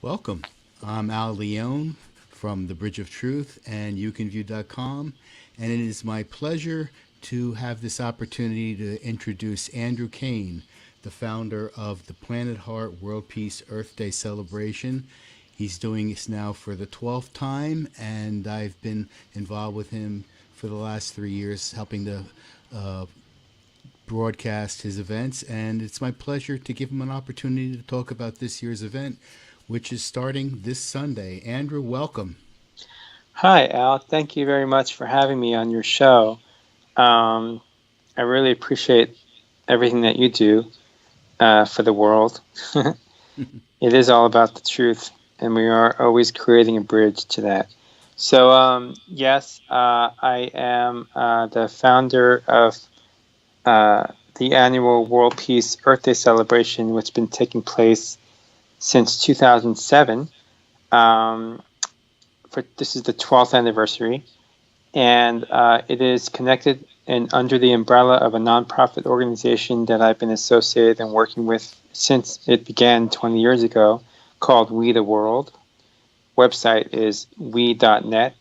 Welcome. I'm Al Leone from The Bridge of Truth and youcanview.com, and it is my pleasure to have this opportunity to introduce Andrew Kaen, the founder of the Planet Heart World Peace Earth Day celebration. He's doing this now for the 12th time, and I've been involved with him for the last 3 years, helping to broadcast his events, and it's my pleasure to give him an opportunity to talk about this year's event, which is starting this Sunday. Andrew, welcome. Hi, Al. Thank you very much for having me on your show. I really appreciate everything that you do for the world. It is all about the truth, and we are always creating a bridge to that. So, yes, I am the founder of the annual World Peace Earth Day celebration, which has been taking place since 2007. This is the 12th anniversary, and it is connected and under the umbrella of a nonprofit organization that I've been associated and working with since it began 20 years ago, called We the World. Website is we.net,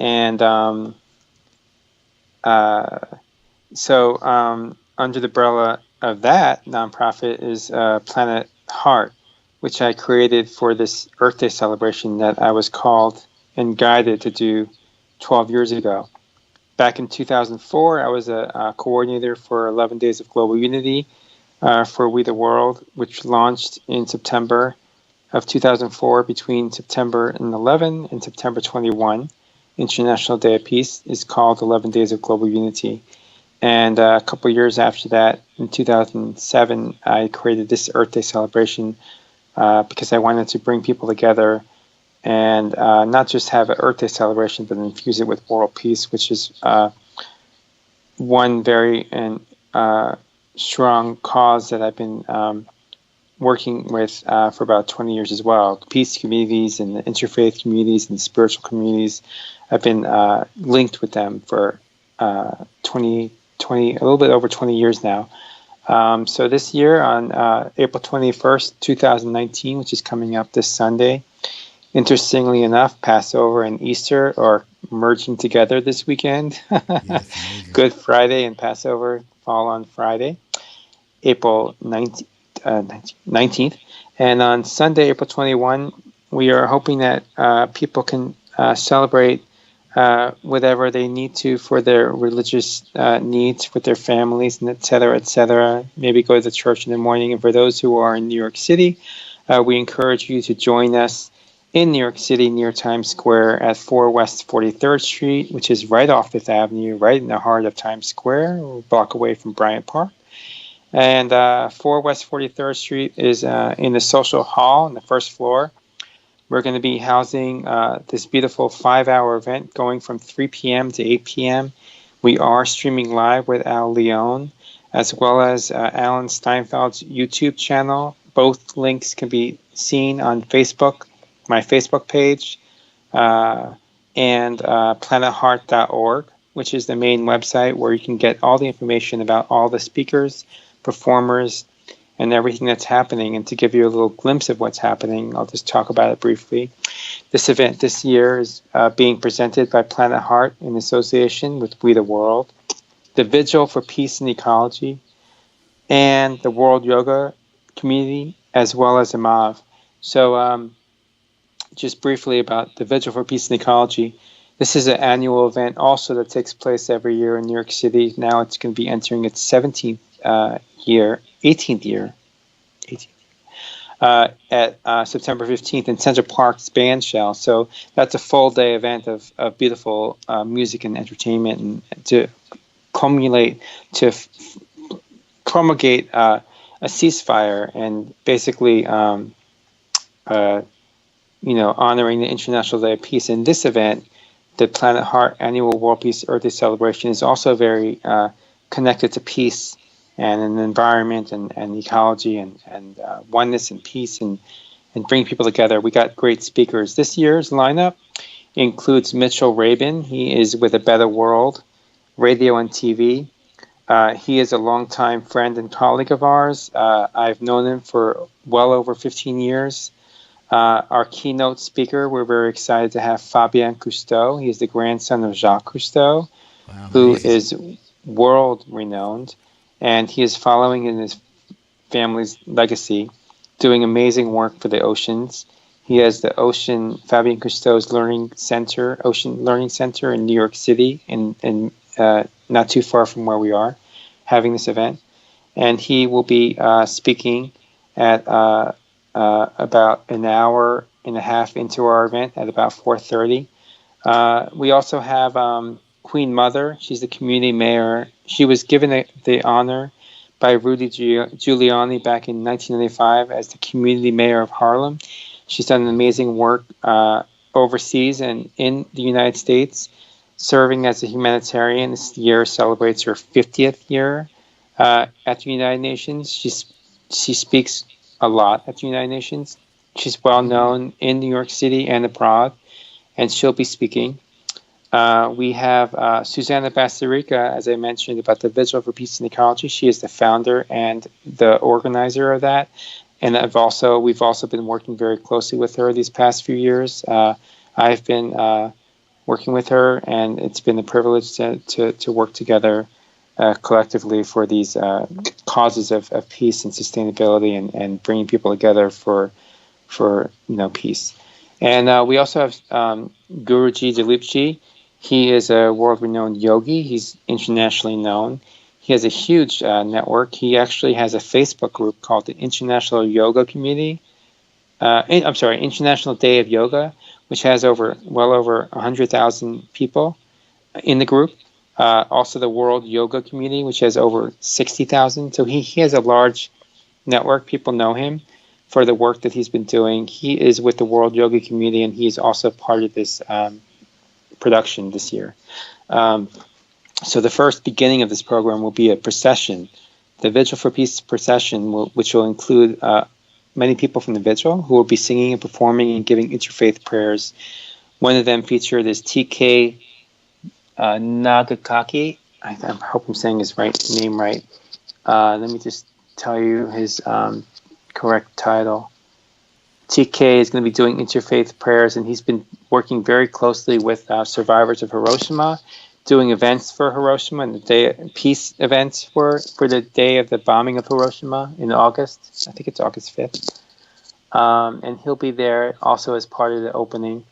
and under the umbrella of that nonprofit is Planet Heart, which I created for this Earth Day celebration that I was called and guided to do 12 years ago. Back in 2004, I was a coordinator for 11 Days of Global Unity for We the World, which launched in September of 2004. Between September 11 and September 21, International Day of Peace is called 11 Days of Global Unity. And a couple years after that, in 2007, I created this Earth Day celebration because I wanted to bring people together and not just have an Earth Day celebration, but infuse it with world peace, which is one very strong cause that I've been working with for about 20 years as well. The peace communities and the interfaith communities and the spiritual communities, I've been linked with them for 20, a little bit over 20 years now. So this year on April 21st, 2019, which is coming up this Sunday, interestingly enough, Passover and Easter are merging together this weekend. Yes, Good Friday and Passover fall on Friday, April 19th. And on Sunday, April 21, we are hoping that people can celebrate whatever they need to for their religious needs with their families, and et cetera, et cetera. Maybe go to the church in the morning. And for those who are in New York City, we encourage you to join us in New York City near Times Square at 4 West 43rd Street, which is right off Fifth Avenue, right in the heart of Times Square, a block away from Bryant Park. And 4 West 43rd Street is in the social hall on the first floor. We're going to be housing this beautiful 5-hour event going from 3 p.m. to 8 p.m. We are streaming live with Al Leone, as well as Alan Steinfeld's YouTube channel. Both links can be seen on Facebook, my Facebook page, and planetheart.org, which is the main website where you can get all the information about all the speakers, performers, and everything that's happening. And to give you a little glimpse of what's happening, I'll just talk about it briefly. This event this year is being presented by Planet Heart in association with We the World, the Vigil for Peace and Ecology, and the World Yoga Community, as well as Amav. So just briefly about the Vigil for Peace and Ecology. This is an annual event also that takes place every year in New York City. Now it's going to be entering its 18th year, at September 15th in Central Park's Bandshell. So that's a full day event of beautiful music and entertainment, and to promulgate a ceasefire and basically honoring the International Day of Peace. In this event, the Planet Heart Annual World Peace Earth Day celebration is also very connected to peace and an environment and ecology and oneness and peace and bring people together. We got great speakers. This year's lineup includes Mitchell Rabin. He is with A Better World, radio and TV. He is a longtime friend and colleague of ours. I've known him for well over 15 years. Our keynote speaker, we're very excited to have Fabien Cousteau. He is the grandson of Jacques Cousteau, Wow, who amazing. is world renowned, and he is following in his family's legacy, doing amazing work for the oceans. He has the Fabien Cousteau's Ocean Learning Center in New York City, in not too far from where we are, having this event. And he will be speaking at about an hour and a half into our event at about 4:30. We also have Queen Mother. She's the community mayor. She was given the honor by Rudy Giuliani back in 1995 as the community mayor of Harlem. She's done amazing work overseas and in the United States, serving as a humanitarian. This year celebrates her 50th year at the United Nations. She speaks a lot at the United Nations. She's well known in New York City and abroad, and she'll be speaking. We have Susanna Basarica, as I mentioned, about the Vigil for Peace and Ecology. She is the founder and the organizer of that. And we've also been working very closely with her these past few years. I've been working with her, and it's been a privilege to work together collectively for these causes of peace and sustainability, and bringing people together for peace. And we also have Guruji Dilipji. He is a world-renowned yogi. He's internationally known. He has a huge network. He actually has a Facebook group called the International Yoga Community. International Day of Yoga, which has well over 100,000 people in the group. Also the World Yoga Community, which has over 60,000. So he has a large network. People know him for the work that he's been doing. He is with the World Yoga Community, and he's also part of this production this year. So the first beginning of this program will be a procession, the Vigil for Peace procession, which will include many people from the Vigil who will be singing and performing and giving interfaith prayers. One of them featured is T.K. Nagakaki. I hope I'm saying his name right. Let me just tell you his correct title. TK is going to be doing interfaith prayers, and he's been working very closely with survivors of Hiroshima, doing events for Hiroshima and peace events for the day of the bombing of Hiroshima in August. I think it's August 5th. And he'll be there also as part of the opening.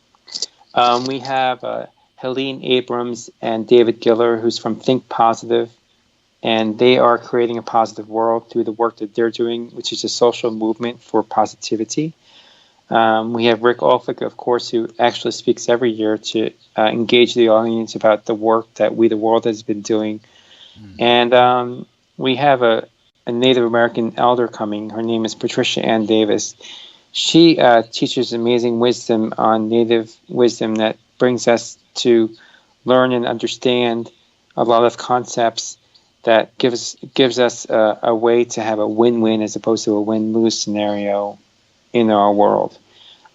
We have Helene Abrams and David Giller, who's from Think Positive, and they are creating a positive world through the work that they're doing, which is a social movement for positivity. We have Rick Olphick, of course, who actually speaks every year to engage the audience about the work that We the World has been doing. And we have a Native American elder coming. Her name is Patricia Ann Davis. She teaches amazing wisdom on Native wisdom that brings us to learn and understand a lot of concepts that gives us a way to have a win-win as opposed to a win-lose scenario in our world.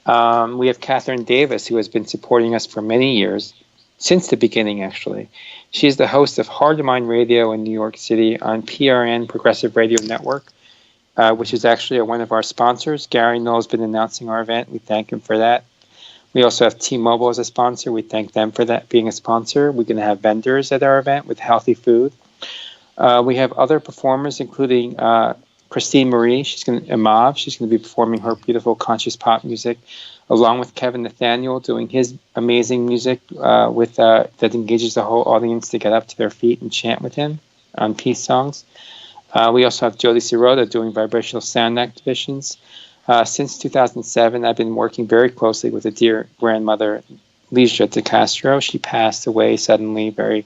We have Catherine Davis, who has been supporting us for many years, since the beginning, actually. She's the host of Hard to Mind Radio in New York City on PRN, Progressive Radio Network, which is actually one of our sponsors. Gary Knoll has been announcing our event. We thank him for that. We also have T-Mobile as a sponsor. We thank them for that being a sponsor. We're going to have vendors at our event with healthy food. We have other performers, including Christine Marie. She's going to be performing her beautiful conscious pop music, along with Kevin Nathaniel doing his amazing music that engages the whole audience to get up to their feet and chant with him on peace songs. We also have Jody Sirota doing vibrational sound activations. Since 2007, I've been working very closely with a dear grandmother, Ligia de Castro. She passed away suddenly a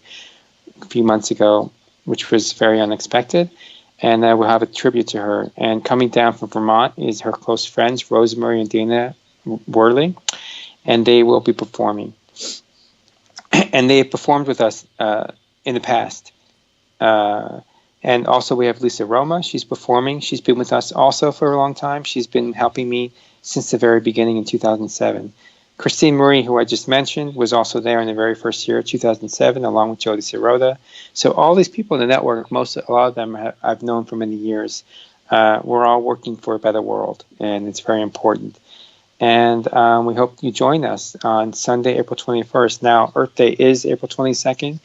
few months ago, which was very unexpected. And we'll have a tribute to her. And coming down from Vermont is her close friends, Rosemary and Dana Worley, and they will be performing. And they have performed with us in the past. And also we have Lisa Roma. She's performing. She's been with us also for a long time. She's been helping me since the very beginning in 2007. Christine Marie, who I just mentioned, was also there in the very first year, 2007, along with Jody Sirota. So all these people in the network, a lot of them I've known for many years. We're all working for a better world, and it's very important. And we hope you join us on Sunday, April 21st. Now, Earth Day is April 22nd,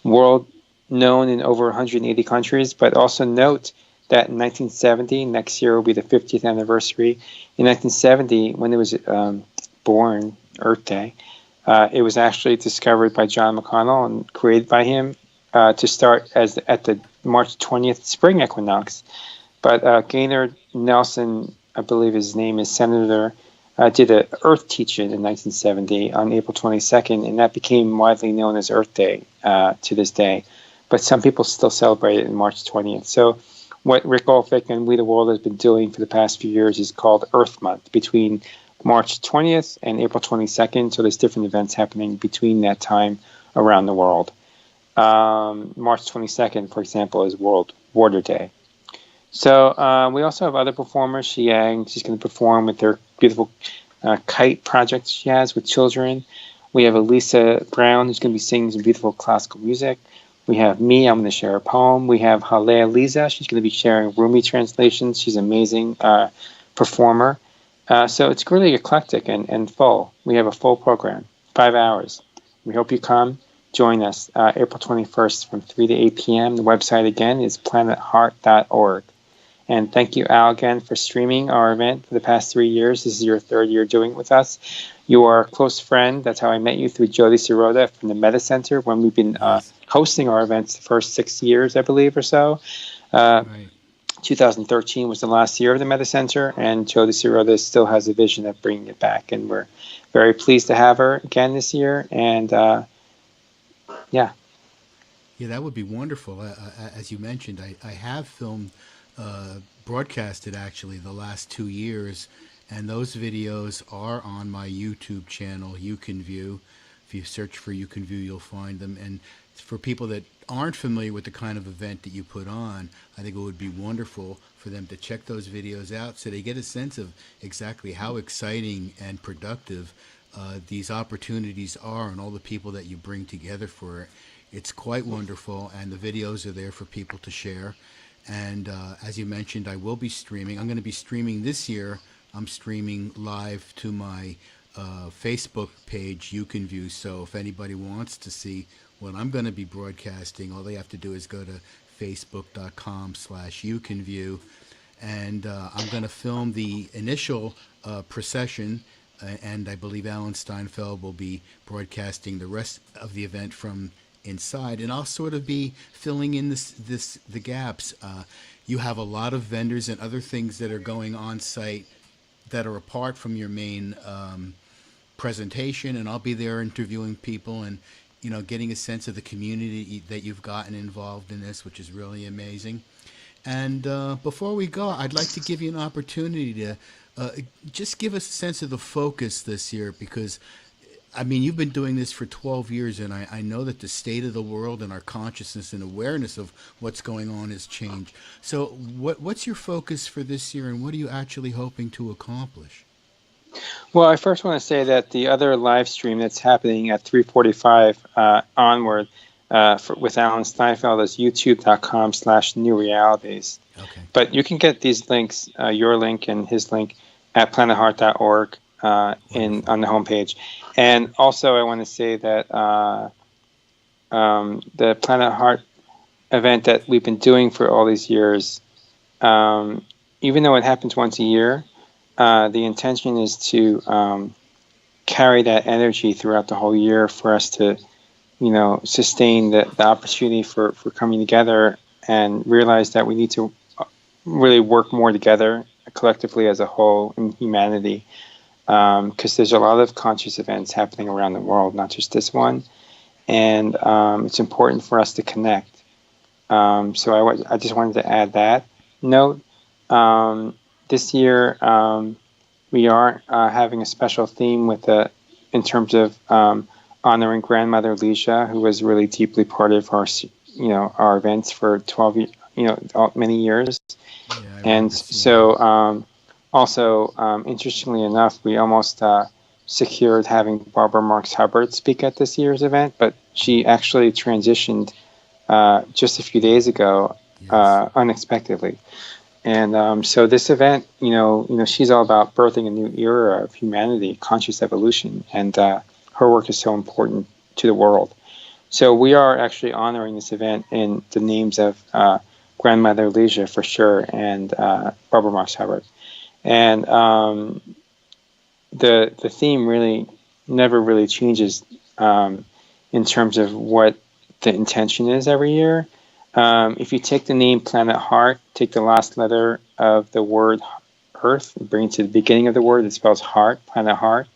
world known in over 180 countries, but also note that in 1970, next year will be the 50th anniversary. In 1970, when it was born, Earth Day, it was actually discovered by John McConnell and created by him to start at the March 20th spring equinox. But Gaynor Nelson, I believe his name is Senator, did an Earth teach-in in 1970 on April 22nd, and that became widely known as Earth Day to this day. But some people still celebrate it on March 20th. So what Rick Olfick and We the World has been doing for the past few years is called Earth Month, between March 20th and April 22nd. So there's different events happening between that time around the world. March 22nd, for example, is World Water Day. So we also have other performers. Shi Yang, she's going to perform with their beautiful kite project she has with children. We have Elisa Brown, who's going to be singing some beautiful classical music. We have me, I'm going to share a poem. We have Halea Liza, she's going to be sharing Rumi translations. She's an amazing performer. So it's really eclectic and full. We have a full program, 5 hours. We hope you come. Join us April 21st from 3 to 8 p.m. The website again is planetheart.org. And thank you, Al, again, for streaming our event for the past 3 years. This is your third year doing it with us. You are a close friend. That's how I met you, through Jody Sirota from the Meta Center, when we've been hosting our events the first 6 years, I believe, or so. Right. 2013 was the last year of the Meta Center, and Jody Sirota still has a vision of bringing it back. And we're very pleased to have her again this year. And yeah. Yeah, that would be wonderful. As you mentioned, I have filmed, broadcasted actually the last 2 years, and those videos are on my YouTube channel, You Can View. If you search for You Can View, you'll find them. And for people that aren't familiar with the kind of event that you put on, I think it would be wonderful for them to check those videos out so they get a sense of exactly how exciting and productive these opportunities are, and all the people that you bring together for it. It's quite wonderful, and the videos are there for people to share. And as you mentioned, I will be streaming. I'm going to be streaming this year. I'm streaming live to my Facebook page, You Can View. So if anybody wants to see what I'm going to be broadcasting, all they have to do is go to facebook.com/YouCanView. And I'm going to film the initial procession, and I believe Alan Steinfeld will be broadcasting the rest of the event from inside, and I'll sort of be filling in the gaps. You have a lot of vendors and other things that are going on site that are apart from your main presentation, and I'll be there interviewing people and getting a sense of the community that you've gotten involved in this, which is really amazing. And before we go, I'd like to give you an opportunity to just give us a sense of the focus this year, because I mean, you've been doing this for 12 years, and I know that the state of the world and our consciousness and awareness of what's going on has changed. So what's your focus for this year, and what are you actually hoping to accomplish? Well, I first want to say that the other live stream that's happening at 3:45 onward with Alan Steinfeld is youtube.com/newrealities. Okay. But you can get these links, your link and his link, at planetheart.org on the homepage. And also, I want to say that the Planet Heart event that we've been doing for all these years, even though it happens once a year, the intention is to carry that energy throughout the whole year for us to, sustain the opportunity for coming together and realize that we need to really work more together collectively as a whole in humanity. Because there's a lot of conscious events happening around the world, not just this one, and it's important for us to connect. So I just wanted to add that note. This year we are having a special theme in terms of honoring Grandmother Leisha, who was really deeply part of our events for 12 many years, and so. Also, interestingly enough, we almost secured having Barbara Marx Hubbard speak at this year's event, but she actually transitioned just a few days ago, unexpectedly. And so this event, she's all about birthing a new era of humanity, conscious evolution, and her work is so important to the world. So we are actually honoring this event in the names of Grandmother Leisha for sure, and Barbara Marx Hubbard. And the theme really never really changes in terms of what the intention is every year. If you take the name Planet Heart, take the last letter of the word Earth, and bring it to the beginning of the word, it spells heart, Planet Heart.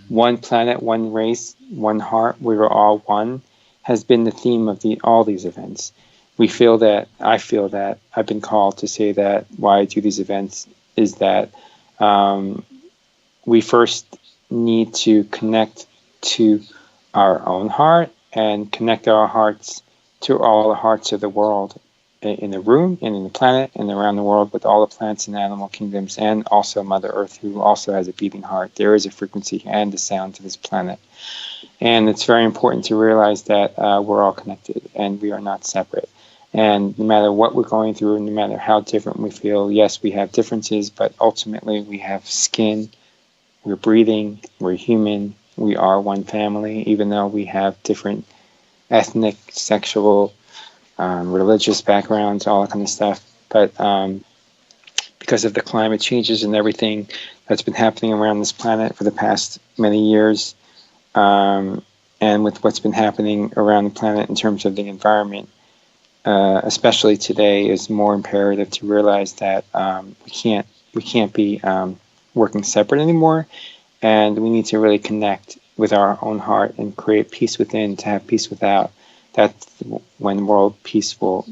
One planet, one race, one heart, we are all one, has been the theme of all these events. I feel that I've been called to say that why I do these events is that we first need to connect to our own heart and connect our hearts to all the hearts of the world in the room and in the planet and around the world with all the plants and animal kingdoms, and also Mother Earth, who also has a beating heart. There is a frequency and a sound to this planet. And it's very important to realize that we're all connected and we are not separate. And no matter what we're going through, no matter how different we feel, yes, we have differences, but ultimately we have skin, we're breathing, we're human, we are one family, even though we have different ethnic, sexual, religious backgrounds, all that kind of stuff. But because of the climate changes and everything that's been happening around this planet for the past many years, and with what's been happening around the planet in terms of the environment, especially today, is more imperative to realize that we can't be working separate anymore, and we need to really connect with our own heart and create peace within to have peace without. That's when world peace will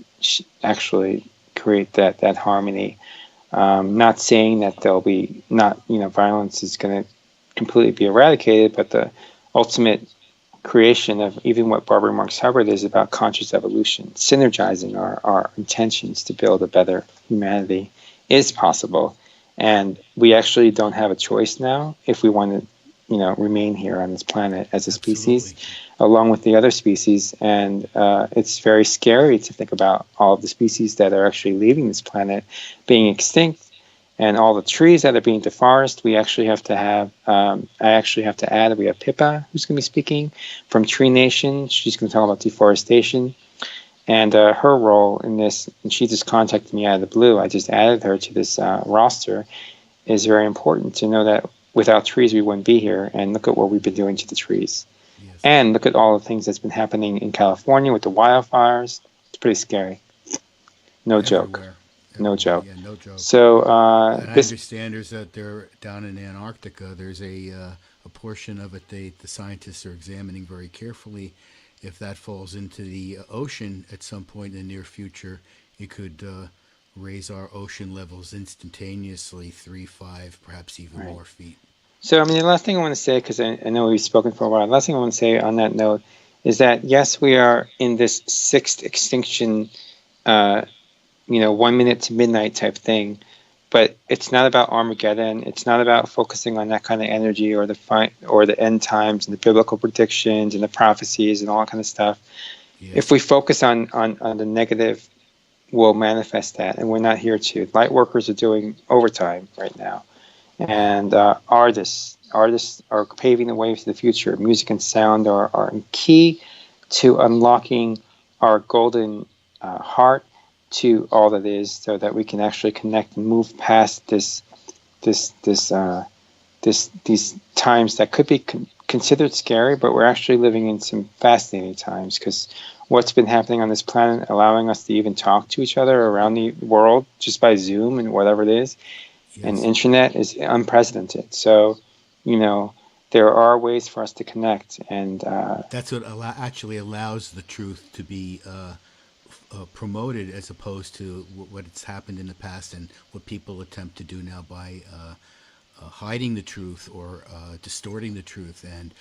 actually create that harmony. Not saying that there'll be violence is going to completely be eradicated, but the ultimate creation of even what Barbara Marx Hubbard is about, conscious evolution, synergizing our intentions to build a better humanity, is possible. And we actually don't have a choice now if we want to remain here on this planet as a species, along with the other species. And it's very scary to think about all of the species that are actually leaving this planet being extinct, and all the trees that are being deforested. We actually have to have, I actually have to add, we have Pippa, who's going to be speaking from Tree Nation. She's going to talk about deforestation and her role in this. And she just contacted me out of the blue. I just added her to this roster. Is very important to know that without trees, we wouldn't be here. And look at what we've been doing to the trees. Yes. And look at all the things that's been happening in California with the wildfires. It's pretty scary. No joke. No joke. Yeah, no joke. So and I understand there's that they're down in Antarctica. There's a portion of it the scientists are examining very carefully. If that falls into the ocean at some point in the near future, it could raise our ocean levels instantaneously 3, 5, perhaps even more feet. So, the last thing I want to say, because I know we've spoken for a while, the last thing I want to say on that note is that, yes, we are in this sixth extinction, 1 minute to midnight type thing, but it's not about Armageddon. It's not about focusing on that kind of energy or the end times and the biblical predictions and the prophecies and all that kind of stuff. Yeah. If we focus on the negative, we'll manifest that, and we're not here to. Light workers are doing overtime right now, and artists are paving the way to the future. Music and sound are key to unlocking our golden heart to all that is, so that we can actually connect and move past these times that could be considered scary, but we're actually living in some fascinating times, because what's been happening on this planet, allowing us to even talk to each other around the world just by Zoom and whatever it is, yes, and internet, is unprecedented. So, there are ways for us to connect, and that's what actually allows the truth to be promoted, as opposed to what's happened in the past and what people attempt to do now by hiding the truth or distorting the truth. And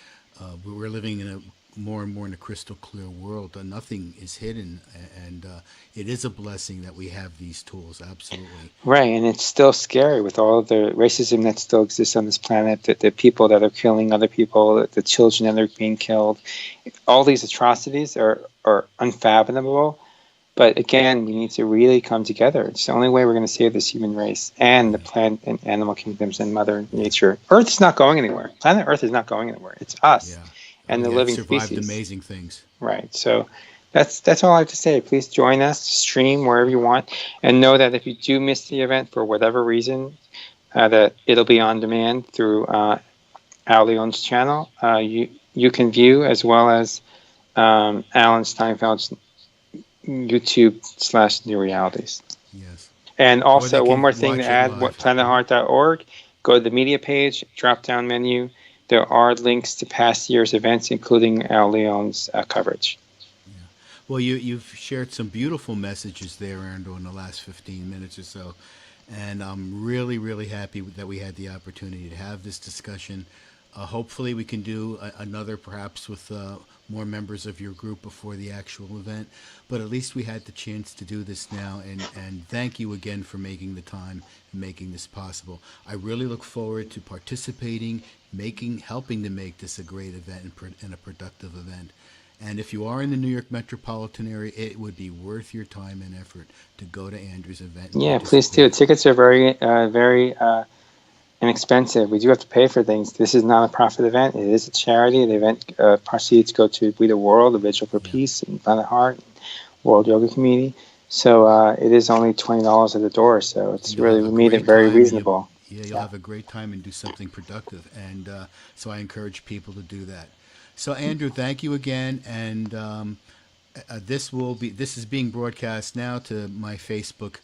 we're living in more and more in a crystal clear world. Nothing is hidden, and it is a blessing that we have these tools. Absolutely. Right, and it's still scary with all of the racism that still exists on this planet, the people that are killing other people, the children that are being killed. All these atrocities are unfathomable, But again, we need to really come together. It's the only way we're going to save this human race and the plant and animal kingdoms and Mother Nature. Earth is not going anywhere. Planet Earth is not going anywhere. It's us Yeah. and the Yeah, it living survived species. amazing things. Right. So that's all I have to say. Please join us, stream wherever you want, and know that if you do miss the event for whatever reason, that it'll be on demand through Al Leon's channel. You can view, as well as Alan Steinfeld's YouTube/New Realities. Yes. And Or they also, one can more thing to watch it add: live. planetheart.org. Go to the media page, drop-down menu. There are links to past year's events, including Al Leon's coverage. Well, you've shared some beautiful messages there, Andrew, in the last 15 minutes or so. And I'm really, really happy that we had the opportunity to have this discussion. Hopefully we can do another, perhaps with more members of your group before the actual event. But at least we had the chance to do this now. And thank you again for making the time and making this possible. I really look forward to participating, helping to make this a great event and a productive event. And if you are in the New York metropolitan area, it would be worth your time and effort to go to Andrew's event. Yeah, please do. Tickets are very inexpensive. We do have to pay for things. This is not a profit event. It is a charity. The event proceeds go to We the World, the Vigil for Peace, and Planet Heart, and World Yoga Community. So it is only $20 at the door. So it's really, we made it very reasonable. You'll have a great time and do something productive. And so I encourage people to do that. So Andrew, thank you again. And this is being broadcast now to my Facebook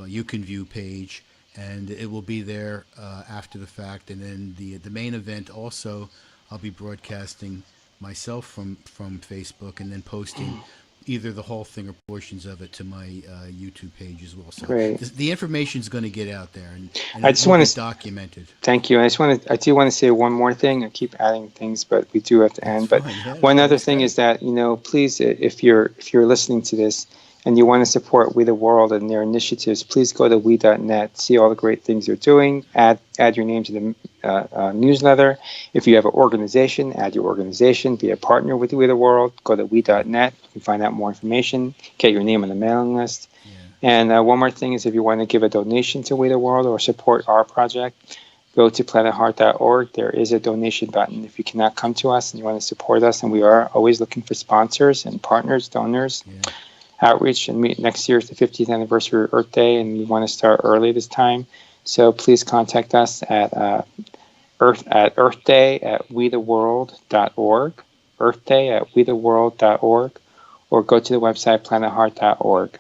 You Can View page, and it will be there after the fact. And then the main event also, I'll be broadcasting myself from Facebook, and then posting either the whole thing or portions of it to my YouTube page as well. So Great. The information is going to get out there, and I just want to documented. Thank you. I do want to say one more thing. I keep adding things, but we do have to end. But one other thing is that, please, if you're listening to this and you want to support We the World and their initiatives, please go to we.net, see all the great things they're doing, add your name to the newsletter. If you have an organization, add your organization, be a partner with We the World, go to we.net, you can find out more information, get your name on the mailing list. And one more thing is, if you want to give a donation to We the World or support our project, go to planetheart.org. There is a donation button. If you cannot come to us and you want to support us, and we are always looking for sponsors and partners, donors, outreach. And next year is the 50th anniversary of Earth Day, and we want to start early this time. So please contact us at earthday@wetheworld.org, earthday@wetheworld.org, or go to the website planetheart.org.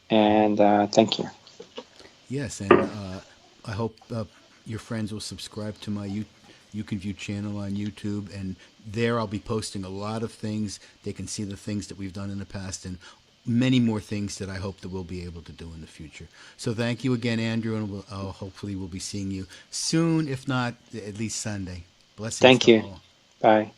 And thank you. Yes, and I hope your friends will subscribe to my You Can View channel on YouTube, and there I'll be posting a lot of things. They can see the things that we've done in the past and many more things that I hope that we'll be able to do in the future. So thank you again, Andrew, and hopefully we'll be seeing you soon, if not at least Sunday. Blessings. Thank to you. all. Bye.